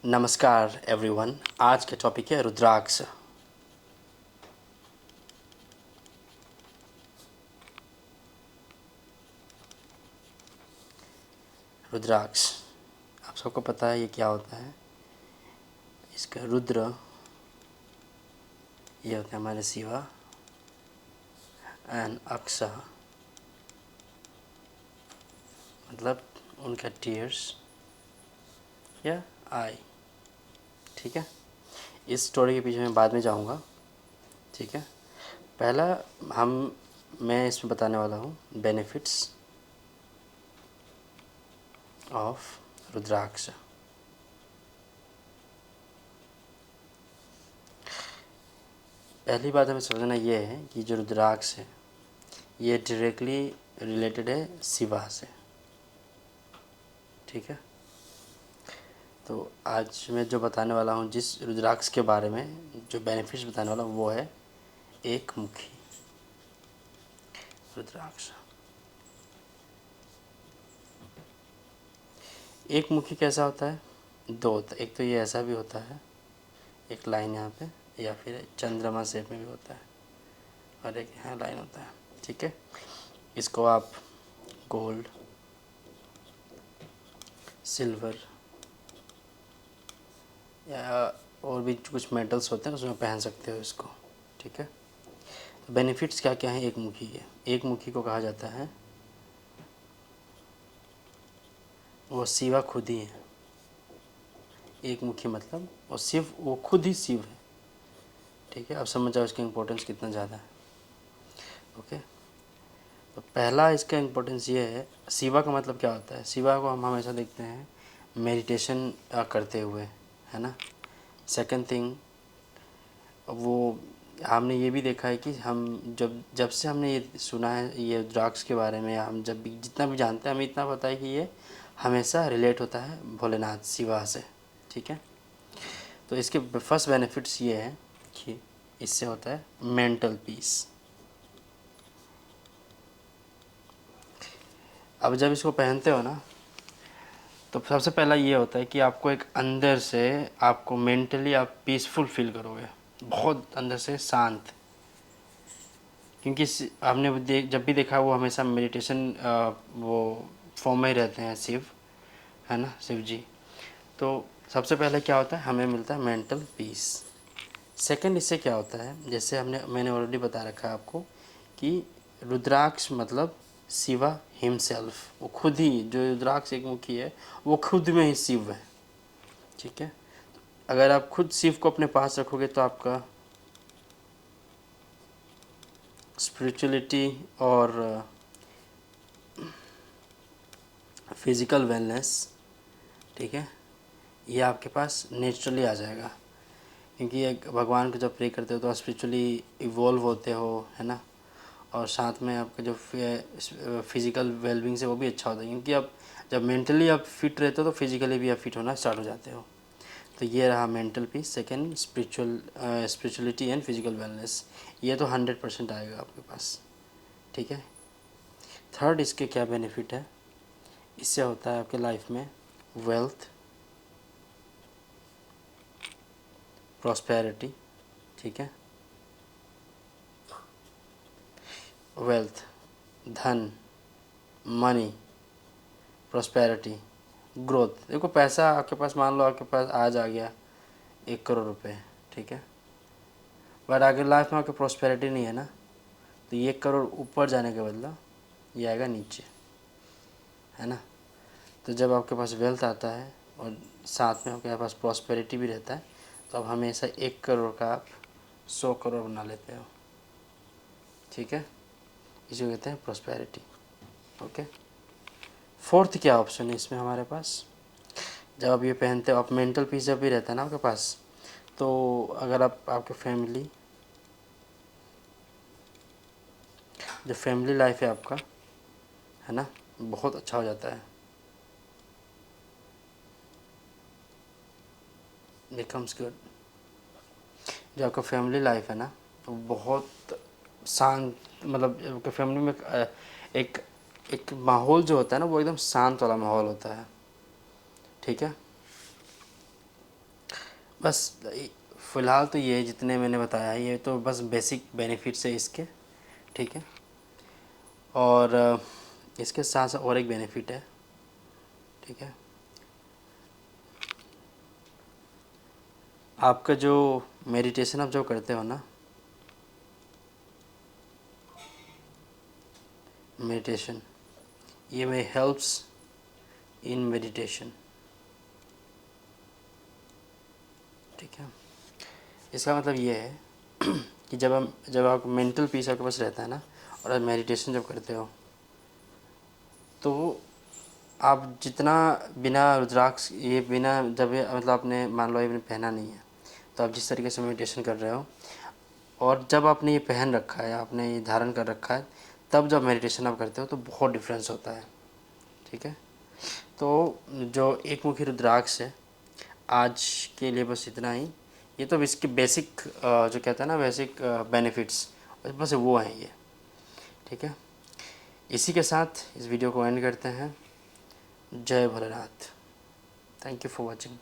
नमस्कार एवरीवन। आज का टॉपिक है रुद्राक्ष। रुद्राक्ष आप सबको पता है ये क्या होता है। इसका रुद्र ये होता है हमारे शिवा एंड अक्ष मतलब उनका टीयर्स या आई। ठीक है, इस स्टोरी के पीछे मैं बाद में जाऊंगा। ठीक है, पहला मैं इसमें बताने वाला हूँ बेनिफिट्स ऑफ रुद्राक्ष। पहली बात हमें समझना ये है कि जो रुद्राक्ष है ये डायरेक्टली रिलेटेड है शिवा से। ठीक है, तो आज मैं जो बताने वाला हूँ जिस रुद्राक्ष के बारे में जो बेनिफिट्स बताने वाला हूँ वो है एक मुखी रुद्राक्ष। एक मुखी कैसा होता है? दो होता है। एक तो ये ऐसा भी होता है, एक लाइन यहाँ पे, या फिर चंद्रमा शेप में भी होता है, और एक यहाँ लाइन होता है। ठीक है, इसको आप गोल्ड, सिल्वर या और भी कुछ मेटल्स होते हैं उसमें पहन सकते हो इसको। ठीक है, तो बेनिफिट्स क्या क्या हैं एक मुखी के? एक मुखी को कहा जाता है वो शिवा खुद ही है। एक मुखी मतलब वो शिव, वो खुद ही शिव है। ठीक है, अब समझ जाओ इसका इम्पोर्टेंस कितना ज़्यादा है। ओके, तो पहला इसका इम्पोर्टेंस ये है, शिवा का मतलब क्या होता है? शिवा को हम हमेशा देखते हैं मेडिटेशन करते हुए, है ना। सेकंड थिंग, वो हमने ये भी देखा है कि हम जब जब से हमने ये सुना है ये रुद्राक्ष के बारे में, हम जब भी जितना भी जानते हैं हमें इतना पता है कि ये हमेशा रिलेट होता है भोलेनाथ शिवा से। ठीक है, तो इसके फर्स्ट बेनिफिट्स ये हैं कि इससे होता है मेंटल पीस। अब जब इसको पहनते हो ना तो सबसे पहला ये होता है कि आपको एक अंदर से आपको मेंटली आप पीसफुल फील करोगे, बहुत अंदर से शांत। क्योंकि आपने जब भी देखा वो हमेशा मेडिटेशन वो फॉर्म में ही रहते हैं शिव, है ना, शिव जी। तो सबसे पहले क्या होता है, हमें मिलता है मेंटल पीस। सेकंड, इससे क्या होता है, जैसे मैंने ऑलरेडी बता रखा है आपको कि रुद्राक्ष मतलब शिवा हिमसेल्फ, वो खुद ही, जो रुद्राक्ष एक मुखी है वो खुद में ही शिव है। ठीक है, अगर आप खुद शिव को अपने पास रखोगे तो आपका स्पिरिचुअलिटी और फिज़िकल वेलनेस, ठीक है, ये आपके पास नेचुरली आ जाएगा। क्योंकि एक भगवान को जब प्रे करते हो तो स्पिरिचुअली इवॉल्व होते हो, है ना, और साथ में आपका जो फिज़िकल वेलबींग है वो भी अच्छा होता है। क्योंकि आप जब मेंटली आप फिट रहते हो तो फिज़िकली भी आप फिट होना स्टार्ट हो जाते हो। तो ये रहा mental peace. Second, spirituality and physical wellness, ये तो 100% आएगा आपके पास। ठीक है, थर्ड, इसके क्या बेनिफिट है? इससे होता है आपके लाइफ में वेल्थ, प्रॉस्पेरिटी। ठीक है, वेल्थ, धन, मनी, प्रॉस्पेरिटी, ग्रोथ। देखो पैसा आपके पास, मान लो आपके पास आज आ गया 1 करोड़ रुपए, ठीक है, बट अगर लाइफ में आपकी प्रॉस्पेरिटी नहीं है ना, तो ये 1 करोड़ ऊपर जाने के बदला ये आएगा नीचे, है ना। तो जब आपके पास वेल्थ आता है और साथ में आपके पास प्रॉस्पेरिटी भी रहता है तो आप हमेशा 1 करोड़ का आप 100 करोड़ बना लेते हो। ठीक है, इसे कहते हैं प्रॉस्पेरिटी। ओके, फोर्थ क्या ऑप्शन है इसमें हमारे पास? जब आप ये पहनते हो, आप मेंटल पीस जब भी रहता है ना आपके पास, तो अगर आप आपके फैमिली, जो फैमिली लाइफ है आपका, है ना, बहुत अच्छा हो जाता है। Becomes good. जो आपका फैमिली लाइफ है ना वो बहुत शांत, मतलब आपके फैमिली में एक एक माहौल जो होता है ना वो एकदम शांत वाला माहौल होता है। ठीक है, बस फ़िलहाल तो ये जितने मैंने बताया ये तो बस बेसिक बेनिफिट्स है इसके, ठीक है। और इसके साथ साथ और एक बेनिफिट है, ठीक है। आपका जो मेडिटेशन आप जो करते हो ना, मेडिटेशन, ये में हेल्प्स इन मेडिटेशन, ठीक है। इसका मतलब ये है कि जब आप मेंटल पीस आपके पास रहता है ना, और आप मेडिटेशन जब करते हो तो आप जितना बिना रुद्राक्ष ये बिना जब मतलब आपने मान लो आपने पहना नहीं है, तो आप जिस तरीके से मेडिटेशन कर रहे हो और जब आपने ये पहन रखा है, आपने ये धारण कर रखा है, तब जब मेडिटेशन आप करते हो तो बहुत डिफरेंस होता है, ठीक है। तो जो एक मुखी रुद्राक्ष है, आज के लिए बस इतना ही। ये तो इसके बेसिक जो कहते हैं ना बेसिक बेनिफिट्स, बस वो हैं ये, ठीक है। इसी के साथ इस वीडियो को एंड करते हैं। जय Bholenath. Thank you for watching.